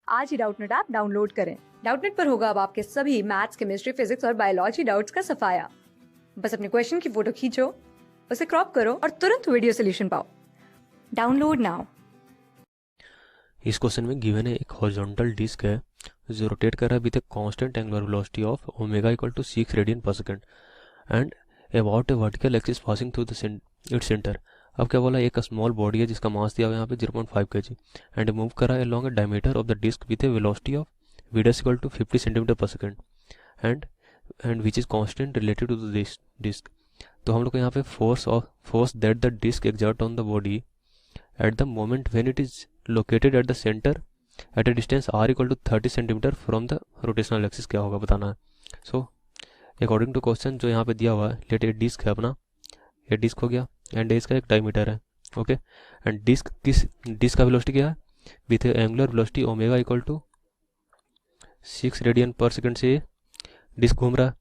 आज ही Doubtnut app download करें। Doubtnut पर होगा अब आपके सभी मैथ्स, केमिस्ट्री, फिजिक्स और बायोलॉजी डाउट्स का सफाया। बस अपने क्वेश्चन की फोटो खींचो, उसे क्रॉप करो और तुरंत वीडियो सोल्यूशन पाओ। Download now. इस क्वेश्चन में गिवन है एक हॉरिजॉन्टल डिस्क है जो रोटेट कर रहा है with a constant angular velocity of omega equal to 6 radian per second and about a vertical axis passing through its centre. अब क्या बोला, एक स्मॉल बॉडी है जिसका मास दिया हुआ है यहाँ पे 0.5 kg एंड मूव कर रहा है along a diameter of the disc with a velocity of v dash equal to 50 centimeter per second and which is constant related to the disc। तो हम लोग को यहाँ पे force that the disc exert on the body at the moment when it is located at the center at a distance r equal to 30 centimeter from the rotational axis क्या होगा बताना है। सो अकॉर्डिंग टू क्वेश्चन जो यहाँ पे दिया हुआ है, लेट ए डिस्क है अपना, ये डिस्क हो गया एंड इसका एक डायमीटर है, ओके। एंड डिस्क का वेलोसिटी क्या है, with angular velocity omega equal to 6 radian per second से डिस्क घूम रहा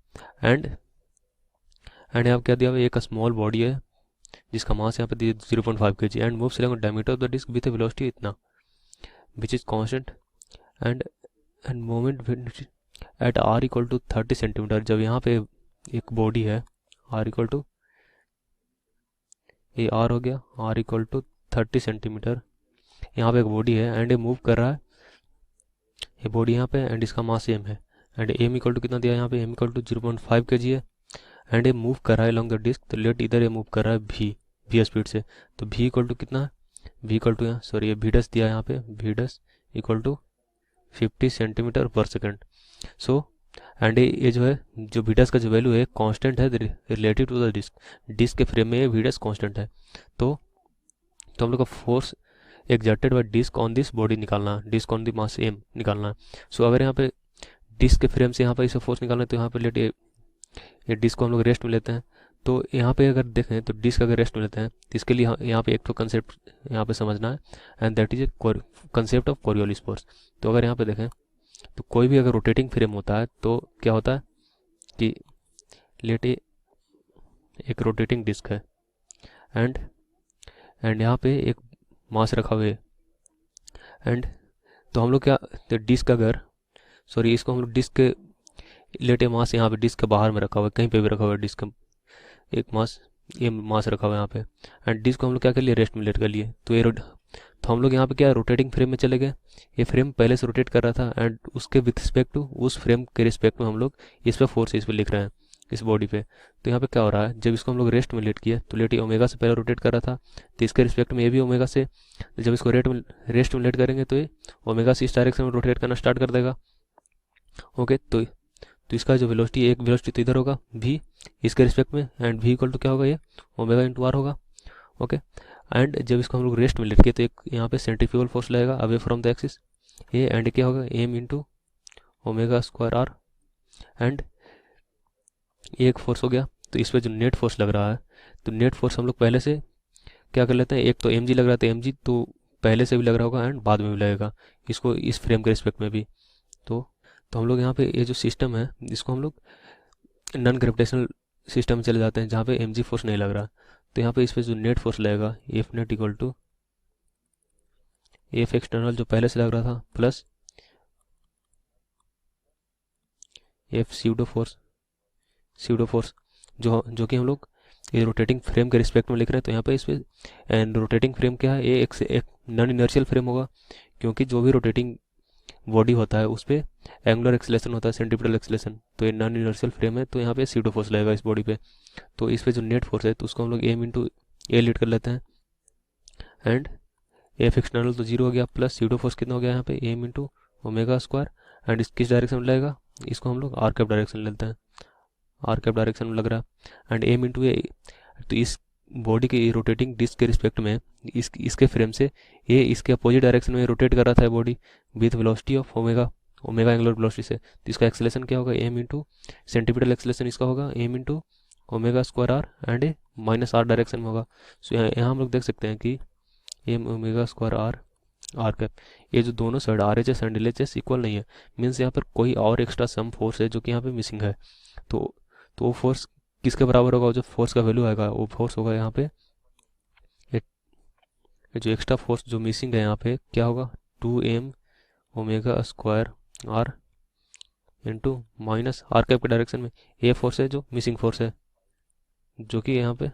है एंड यहाँ क्या दिया हुआ है, एक स्मॉल बॉडी है जिसका मास यहाँ पे 0.5 kg and moves along diameter of the disc with velocity इतना which is constant and moment at r equal to 30 centimetre. जब यहाँ पे एक बॉडी है r इक्वल टू, ये r हो गया, r इक्वल टू 30 सेंटीमीटर, यहाँ पे एक बॉडी है एंड ये मूव कर रहा है, ये बॉडी यहाँ पे एंड इसका मास m है एंड m इक्वल टू कितना दिया है यहाँ पे, m इक्वल टू 0.5 kg है एंड ये मूव कर रहा है लॉन्ग द डिस्क। तो लेट इधर ये मूव कर रहा है v स्पीड से, तो v इक्वल टू कितना है, v इक्वल टू यहाँ सॉरी ये v डस दिया है यहाँ पे, v डस equal to 50 centimetre per second. So and ये जो है, जो v डस का जो वैल्यू है कांस्टेंट है रिलेटिव टू द डिस्क के फ्रेम में ये v डस कांस्टेंट है। तो हम लोग का force exerted by disc on this body निकालना है, disc on the mass m निकालना है। सो अगर यहाँ पे डिस्क के फ्रेम से यहाँ पे इसे फोर्स निकालना है तो यहाँ पे लेट ये डिस्क को हम लोग रेस्ट में लेते हैं। तो यहाँ पे अगर देखें तो डिस्क अगर रेस्ट में लेते हैं तो इसके लिए यहाँ पे एक तो कंसेप्ट यहाँ पे समझना है and that is a concept of Coriolis force. तो अगर यहाँ पे देखें तो कोई भी अगर रोटेटिंग फ्रेम होता है तो क्या होता है कि लेट एक रोटेटिंग डिस्क है एंड यहाँ पे एक मास रखा हुआ है एंड तो हम लोग क्या, तो डिस्क अगर सॉरी इसको हम लोग डिस्क के लेटे मास यहाँ पे डिस्क के बाहर में रखा हुआ है, कहीं पे भी रखा हुआ है डिस्क एक मास, ये मास रखा हुआ है यहाँ पे एंड डिस्क को हम लोग क्या कर लिए, रेस्ट में लेट कर लिए। तो हम लोग यहाँ पे क्या रोटेटिंग फ्रेम में चले गए, ये फ्रेम पहले से रोटेट कर रहा था एंड उसके विथ रिस्पेक्ट टू उस फ्रेम के रिस्पेक्ट में हम लोग इस पे फोर्स इस पे लिख रहे हैं इस बॉडी पे। तो यहाँ पे क्या हो रहा है, जब इसको हम लोग रेस्ट में लेट किया तो लेट ये ओमेगा से पहले रोटेट कर रहा था, तो इसके रिस्पेक्ट में ये भी ओमेगा से, जब इसको रेस्ट में लेट करेंगे तो ये ओमेगा से इस डायरेक्शन में रोटेट करना स्टार्ट कर देगा, ओके। तो इसका जो वेलोसिटी, एक वेलोसिटी तो इधर होगा v इसके रिस्पेक्ट में एंड v इक्वल टू क्या होगा, ये ओमेगा इंटू आर होगा, ओके। एंड जब इसको हम लोग रेस्ट में लेट के तो एक यहाँ पे सेंट्रीफ्यूगल फोर्स लगेगा अवे फ्रॉम द एक्सिस, ये एंड क्या होगा m into omega square R and एक फोर्स हो गया। तो इस पर जो नेट फोर्स लग रहा है, तो नेट फोर्स हम लोग पहले से क्या कर लेते हैं, एक तो mg लग रहा था, mg तो पहले से भी लग रहा होगा एंड बाद में भी लगेगा इसको इस फ्रेम के रिस्पेक्ट में भी। तो हम लोग यहाँ पे ये जो सिस्टम है इसको हम लोग नॉन ग्रेविटेशनल सिस्टम में चले जाते हैं जहाँ पे mg फोर्स नहीं लग रहा। तो यहाँ पे इस पर जो नेट फोर्स लगेगा F net equal to F external जो पहले से लग रहा था प्लस एफ सीडो फोर्स जो कि हम लोग ये रोटेटिंग फ्रेम के रिस्पेक्ट में लिख रहे हैं। तो यहाँ पे इस पर एंड रोटेटिंग फ्रेम क्या है, ये एक नॉन इनर्शियल फ्रेम होगा क्योंकि जो भी रोटेटिंग बॉडी होता है उस पर एंगुलर एक्सेलेरेशन होता है, सेंट्रीपिटल एक्सेलेरेशन। तो ये नॉन इनर्शियल फ्रेम है तो यहाँ पे सीडो फोर्स लगेगा इस बॉडी पे। तो इस पे जो नेट फोर्स है तो उसको हम लोग एम इंटू ए लीड कर लेते हैं एंड एफ एक्सटर्नल तो जीरो हो गया प्लस सीडो फोर्स कितना हो गया यहाँ पे M into omega square and किस डायरेक्शन में लगेगा, इसको हम लोग आर कैप डायरेक्शन लेते हैं, आर कैप डायरेक्शन में लग रहा है एंड एम इंटू ए। तो इस बॉडी के रोटेटिंग डिस्क के रिस्पेक्ट में इसके फ्रेम से ये इसके अपोजिट डायरेक्शन में रोटेट कर रहा था body with velocity of omega angular velocity से। तो इसका एक्सेलेरेशन क्या होगा, एम इंटू सेंटीमीटर एक्सेलेरेशन इसका होगा M into omega square R and A minus R direction में होगा। सो यहाँ हम लोग देख सकते हैं कि M omega square R cap, ये जो दोनों side R H S and L H S equal नहीं है, मीन्स यहाँ पर कोई और एक्स्ट्रा सम फोर्स है जो कि यहाँ पे मिसिंग है। तो वो फोर्स किसके बराबर होगा, जो फोर्स का वैल्यू आएगा वो फोर्स होगा यहाँ पे, जो एक्स्ट्रा फोर्स जो मिसिंग है यहाँ पे क्या होगा, 2m omega square R into minus R cap के डायरेक्शन में ए फोर्स है जो मिसिंग फोर्स है, जो कि यहाँ पे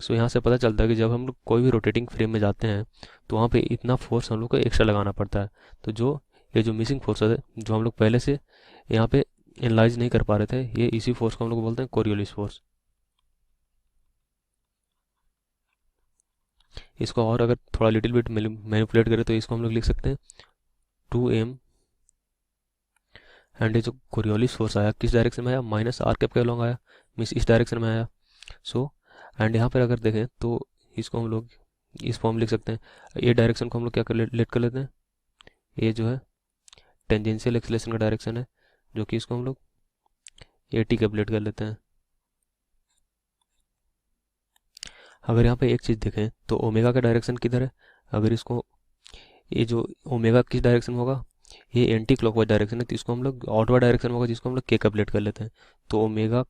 सो यहाँ से पता चलता है कि जब हम लोग कोई भी रोटेटिंग फ्रेम में जाते हैं तो वहाँ पे इतना फोर्स हम लोग को एक्स्ट्रा लगाना पड़ता है। तो ये जो मिसिंग फोर्स है जो हम लोग पहले से यहाँ पे एनालाइज नहीं कर पा रहे थे, ये इसी फोर्स को हम लोग बोलते हैं कोरियोलिस फोर्स। इसको और अगर थोड़ा लिटिल बिट मैनिपुलेट करें तो इसको हम लोग लिख सकते हैं 2m, एंड ये जो कोरियोलिस फोर्स आया किस डायरेक्शन में आया, माइनस आर कैप के अलॉन्ग आया, मीन्स इस डायरेक्शन में आया। सो एंड यहाँ पर अगर देखें तो इसको हम लोग इस फॉर्म लिख सकते हैं। ये डायरेक्शन को हम लोग क्या कर लेट कर लेते हैं, ये जो है टेंजेंशियल एक्सीलरेशन का डायरेक्शन है, जो कि इसको हम लोग AT कैलकुलेट कर लेते हैं। अगर यहाँ पे एक चीज़ देखें तो ओमेगा का डायरेक्शन किधर है, अगर इसको ये जो ओमेगा किस डायरेक्शन में होगा, ये एंटी क्लॉकवाइज डायरेक्शन है, तो इसको हम लोग आउटवर्ड डायरेक्शन में होगा, जिसको हम लोग के कैलकुलेट कर लेते हैं। तो ओमेगा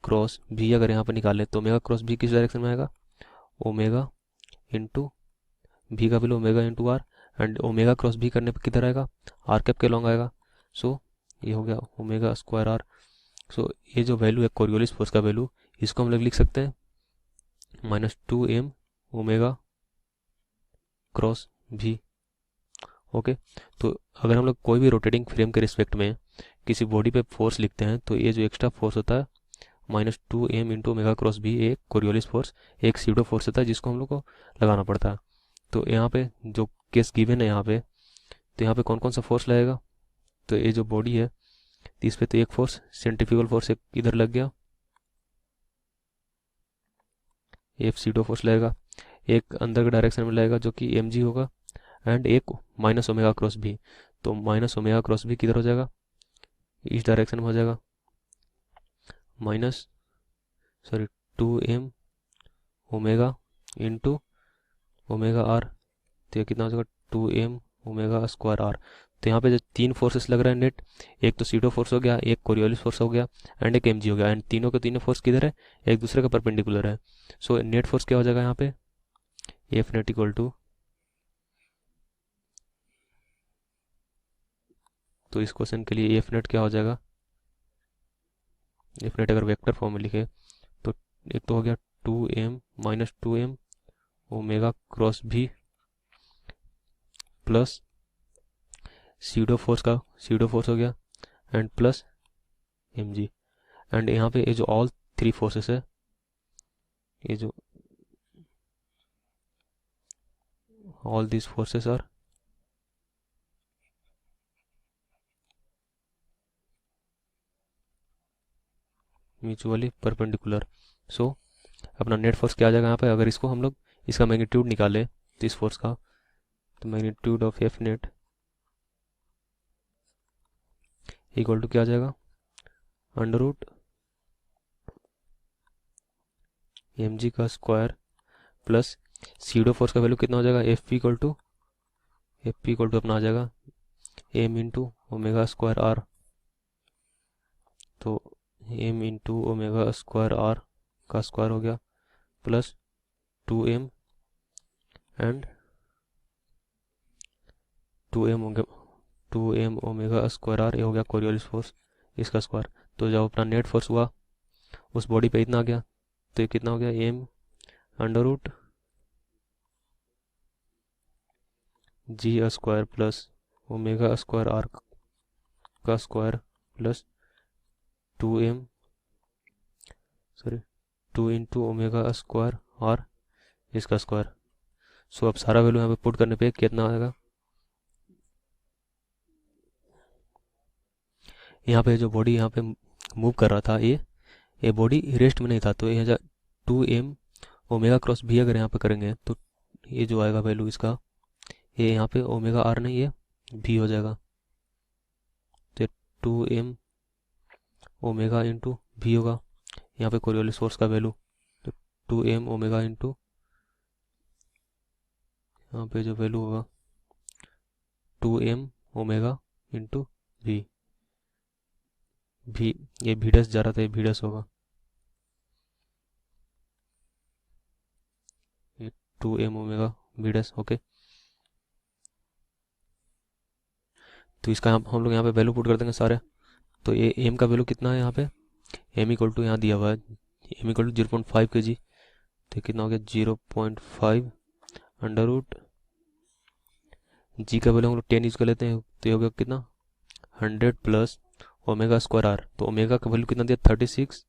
क्रॉस भी अगर यहाँ पर निकालें तो ओमेगा क्रॉस भी किस डायरेक्शन में आएगा, ओमेगा इंटू भी का value omega into R, and omega cross V करने पर किधर आएगा, आर कैप के लॉन्ग आएगा। सो ये हो गया ओमेगा स्क्वायर आर। सो ये जो वैल्यू है कोरियोलिस फोर्स का वैल्यू, इसको हम लोग लिख सकते हैं -2m ओमेगा क्रॉस भी। ओके, तो अगर हम लोग कोई भी रोटेटिंग फ्रेम के रिस्पेक्ट में किसी बॉडी पे फोर्स लिखते हैं तो ये जो एक्स्ट्रा फोर्स होता है -2m इंटू ओमेगा क्रॉस भी, एक कोरियोलिस फोर्स, एक सीडो फोर्स होता है जिसको हम लोग को लगाना पड़ता है। तो यहाँ पे जो केस गिवन है यहाँ पे, तो यहाँ पे कौन कौन सा फोर्स लगेगा, तो ये जो बॉडी है तो इस पे तो एक फोर्स सेंट्रीफ्यूगल फोर्स एक इधर लग गया, एफ सीडो फोर्स लगेगा, एक अंदर के डायरेक्शन में लगेगा जो कि mg होगा, एंड एक माइनस ओमेगा क्रॉस भी। तो माइनस ओमेगा क्रॉस भी किधर हो जाएगा, इस डायरेक्शन में हो जाएगा, minus 2m omega into omega R, तो ये कितना हो जाएगा 2m ओमेगा स्क्वायर आर। तो यहाँ पे जो तीन फोर्सेस लग रहा है नेट, एक तो सीडो फोर्स हो गया, एक कोरियोलिस फोर्स हो गया, एंड एक mg हो गया, एंड तीनों के तीनों फोर्स किधर है, एक दूसरे का परपेंडिकुलर है। सो नेट फोर्स क्या हो जाएगा यहाँ पे, एफ नेट इक्वल टू, तो इस क्वेश्चन के लिए एफ नेट क्या हो जाएगा, एफ नेट अगर वेक्टर फॉर्म में लिखे तो एक तो हो गया 2m -2m ओमेगा क्रॉस भी प्लस सीडो फोर्स हो गया, एंड प्लस mg, एंड यहाँ पे ये जो ऑल थ्री फोर्सेस है, ये जो all these forces are mutually perpendicular. So अपना नेट फोर्स क्या आ जाएगा यहाँ पे, अगर इसको हम लोग इसका मैग्नीट्यूड निकालें तो इस फोर्स का, तो magnitude of F net equal to क्या आ जाएगा, √ mg का स्क्वायर प्लस सीडो फोर्स का वैल्यू कितना हो जाएगा, एफ पी इक्वल टू अपना आ जाएगा m into omega square R. तो m into omega square R का स्क्वायर हो गया plus 2m and 2m omega square R, ये हो गया कोरियोलिस फोर्स, इसका स्क्वायर। तो जब अपना नेट फोर्स हुआ उस बॉडी पे इतना आ गया, तो ये कितना हो गया, m √ g square plus omega square R का square plus 2 into omega square R इसका स्क्वायर। सो अब सारा वैल्यू यहाँ पे पुट करने पे कितना आएगा, यहाँ पे जो बॉडी यहाँ पे मूव कर रहा था, ये बॉडी रेस्ट में नहीं था, तो यहाँ 2m ओमेगा क्रॉस भी अगर यहाँ पे करेंगे तो ये जो आएगा वैल्यू इसका, ये यहाँ पे ओमेगा आर नहीं, ये भी हो जाएगा, तो 2m ओमेगा इंटू भी होगा, यहाँ पे कोरियोलिस फोर्स का वैल्यू, तो 2m ओमेगा इंटू यहाँ पे जो वैल्यू होगा 2m ओमेगा इंटू भी, ये भी डस जा रहा था, ये भी डस होगा, ये 2m ओमेगा भी डस। ओके, तो इसका हम लोग यहाँ पे वैल्यू पुट कर देंगे सारे। तो ये एम का वैल्यू कितना है यहाँ पे, एम इक्वल टू यहाँ दिया हुआ है एम इक्वल टू 0.5 kg। तो कितना हो गया 0.5 अंडर रूट जी का वैल्यू हम लोग 10 यूज कर लेते हैं। तो ये हो गया कितना 100 प्लस ओमेगा स्क्वायर आर। तो ओमेगा का वैल्यू कितना दिया 36,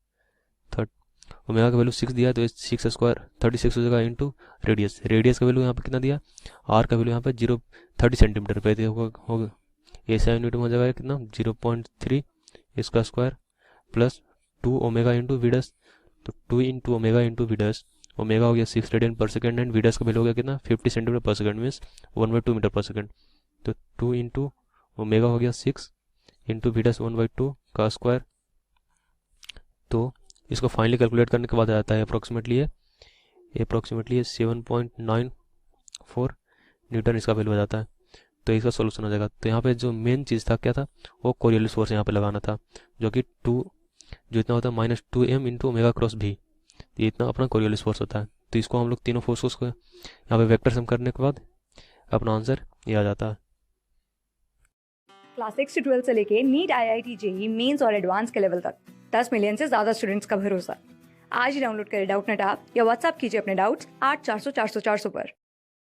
ओमेगा का वैल्यू 6 दिया है, तो 6 स्क्वायर 36 हो जाएगा इंटू रेडियस। रेडियस का वैल्यू यहाँ पे कितना दिया, आर का वैल्यू यहाँ पे 30 सेंटीमीटर पे होगा। ए 7 न्यूटन हो जाएगा कितना 0.3 इसका स्क्वायर प्लस 2 ओमेगा इंटू वीडस। तो 2 इंटू ओमेगा इंटू वीडस, ओमेगा हो गया 6 रेडियन पर सेकेंड एंड वीडस का वैल्यू हो गया कितना 50 सेंटीमीटर पर सेकेंड, मीन्स 1/2 मीटर पर सेकेंड। तो 2 इंटू ओमेगा हो गया 6 इंटू वीडस 1/2 का स्क्वायर। तो इसको फाइनली कैलकुलेट करने के बाद आ जाता है अप्रोक्सीमेटली 7.94 न्यूटन इसका वैल्यू आ जाता है। तो इसका सोल्यूशन हो जाएगा। तो यहाँ पे जो मेन चीज़ था क्या था, वो कोरियोलिस फोर्स यहाँ पे लगाना था, जो कि जो इतना होता है -2m इंटू ओमेगा क्रॉस भी। ये इतना अपना कोरियोलिस फोर्स होता है। तो इसको हम लोग तीनों फोर्सेस को यहाँ पे वेक्टर सम करने के बाद अपना आंसर ये आ जाता है। क्लास 6 से 12 से लेके नीट, IIT, जेई मेंस और एडवांस के लेवल तक 10 मिलियन से ज्यादा स्टूडेंट्स का भरोसा। आज ही डाउनलोड करें डाउटनेट ऐप या व्हाट्सएप कीजिए अपने डाउट्स 8400 400 400 पर।